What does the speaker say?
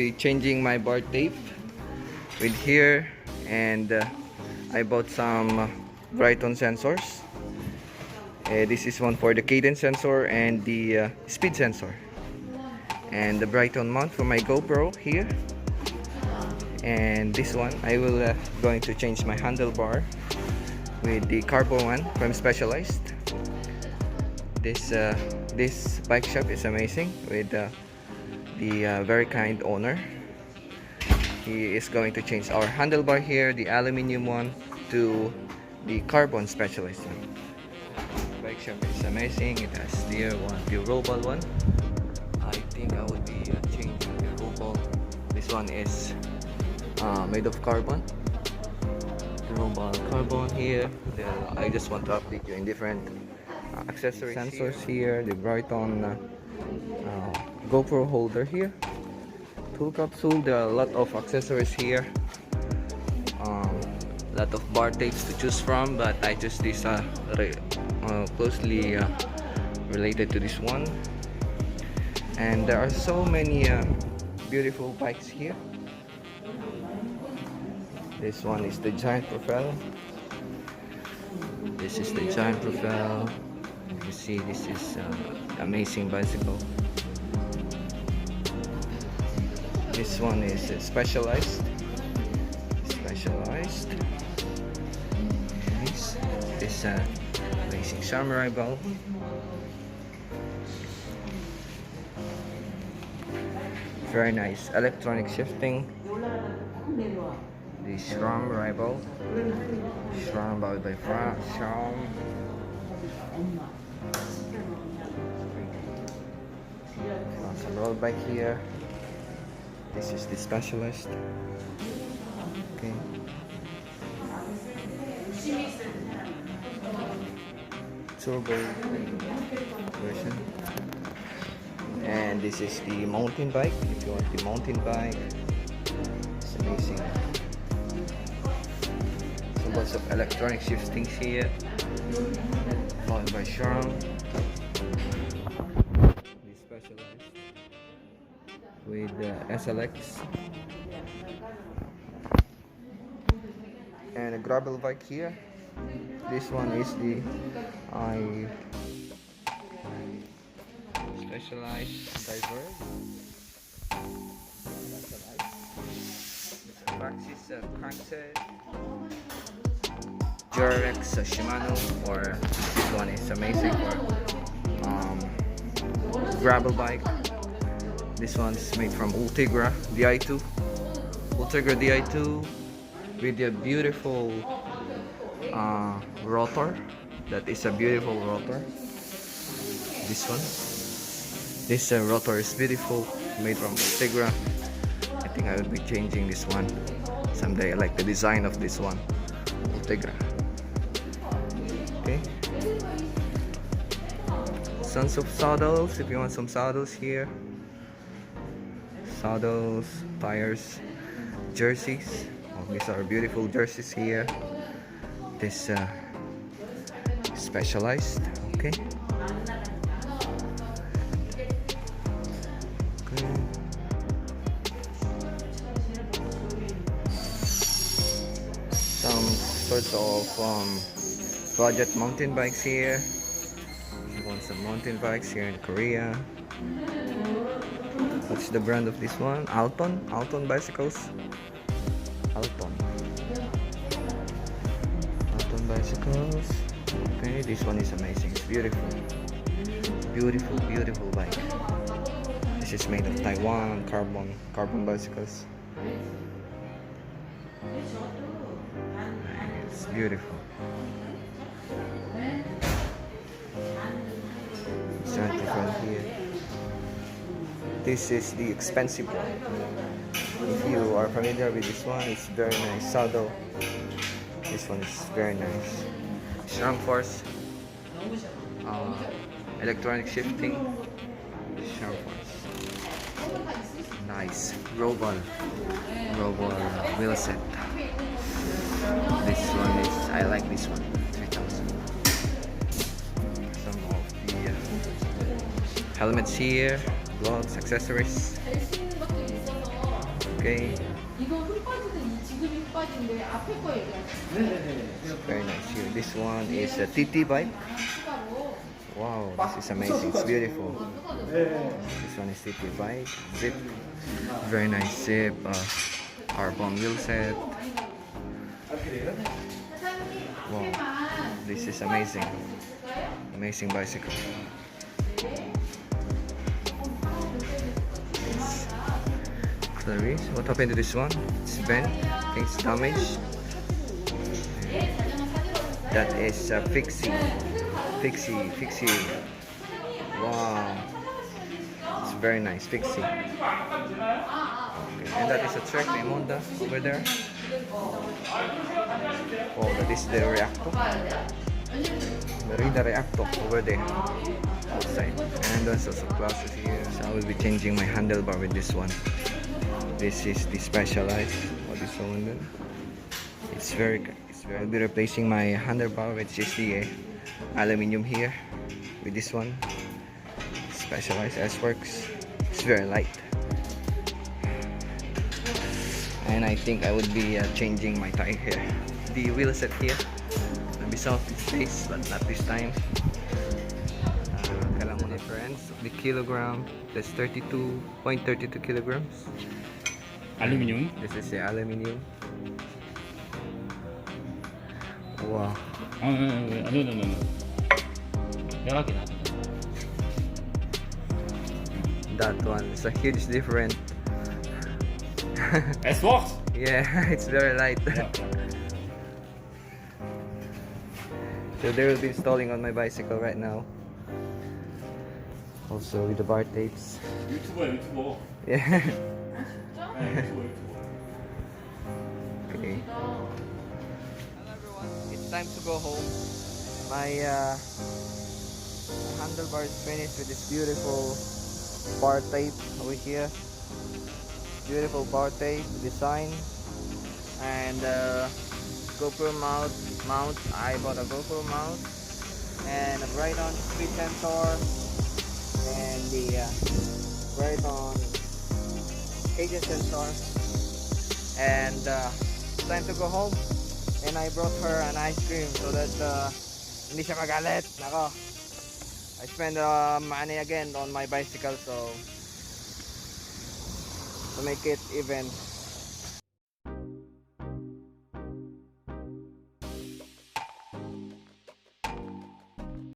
be changing my bar tape with here, and I bought some Bryton sensors. This is one for the cadence sensor and the speed sensor, and the Bryton mount for my GoPro here. And this one I will going to change my handlebar with the carbon one from Specialized. This bike shop is amazing with the very kind owner. He is going to change our handlebar here, the aluminum one, to the carbon Specialized one. Bike shop is amazing. It has the robot one. I think I would be changing the robot. This one is made of carbon. The robot carbon here. I just want to update you in different accessories sensors here. The Bryton GoPro holder here. Tool capsule. There are a lot of accessories here. Lot of bar tapes to choose from, but I choose this closely related to this one. And there are so many beautiful bikes here. This one is the giant profile. This is the giant profile. You see, this is amazing bicycle. This one is Specialized. This amazing samurai ball. Very nice electronic shifting. The SRAM rival. SRAM powered by SRAM. Some road bike here. This is the Specialist. Okay. Turbo version. And this is the mountain bike. If you want the mountain bike, it's amazing. So lots of electronic shiftings here. Followed by SRAM. The Specialized with SLX. And a gravel bike here. This one is the Specialized Diverge. Maxis crankset. Durex Shimano, or this one is amazing for gravel bike. This one is made from Ultegra Di2. Ultegra Di2 with a beautiful rotor. That is a beautiful rotor. This one. This rotor is beautiful, made from Ultegra. I think I will be changing this one someday. I like the design of this one, Ultegra. Okay. Sons of saddles. If you want some saddles here. Saddles, tires, jerseys. Oh, these are beautiful jerseys here. This Specialized. Okay. Some sorts of budget mountain bikes here. You want some mountain bikes here in Korea. What's the brand of this one? Alton bicycles. Alton bicycles. Okay, this one is amazing. It's beautiful. Beautiful bike. This is made of Taiwan carbon bicycles. It's beautiful. Start from here. This is the expensive one. If you are familiar with this one, it's very nice saddle. This one is very nice. SRAM force, electronic shifting. SRAM force. Nice. Robot wheel set. This one is, I like this one. 3,000. Some of the helmets here, gloves, accessories. Okay. 이거 흙 빠지는 이 지금 흙 빠진데 앞에 거 얘기하세요. Very nice here. This one is a TT bike. 추가로. Wow, this is amazing. It's beautiful. This one is TT bike. Zip. Very nice zip. Carbon wheel set. Wow, this is amazing. Amazing bicycle. Clarice, what happened to this one? It's bent. I think it's damaged. That is Fixie. Fixie. Wow. It's very nice. Fixie. Okay. And that is a Trek Honda over there. Oh, that is the reactor. The reactor over there. Outside. And there's also classes here. So I will be changing my handlebar with this one. This is the Specialized. What is on there? It's very good. I'll be replacing my handlebar, which is the aluminum here, with this one. Specialized S-Works. It's very light. And I think I would be changing my tire here. The wheel set here. Maybe some of its space, but not this time. Kailangan difference. The kilogram, that's 32.32 kilograms. Aluminium. This is the aluminum. Wow. No. That one is a huge difference. Es works. Yeah, it's very light. Yeah. So they will be installing on my bicycle right now. Also with the bar tapes. 유튜버. Yeah. 유튜버. Okay. Hello everyone, it's time to go home. My handlebar is finished with this beautiful bar tape over here. Beautiful bar tape design. And GoPro mount. I bought a GoPro mount and a Bryton speed sensor and the Bryton cadence sensor. And it's time to go home. And I brought her an ice cream so that hindi siya magalit. Nako. I spent money again on my bicycle, so to make it even.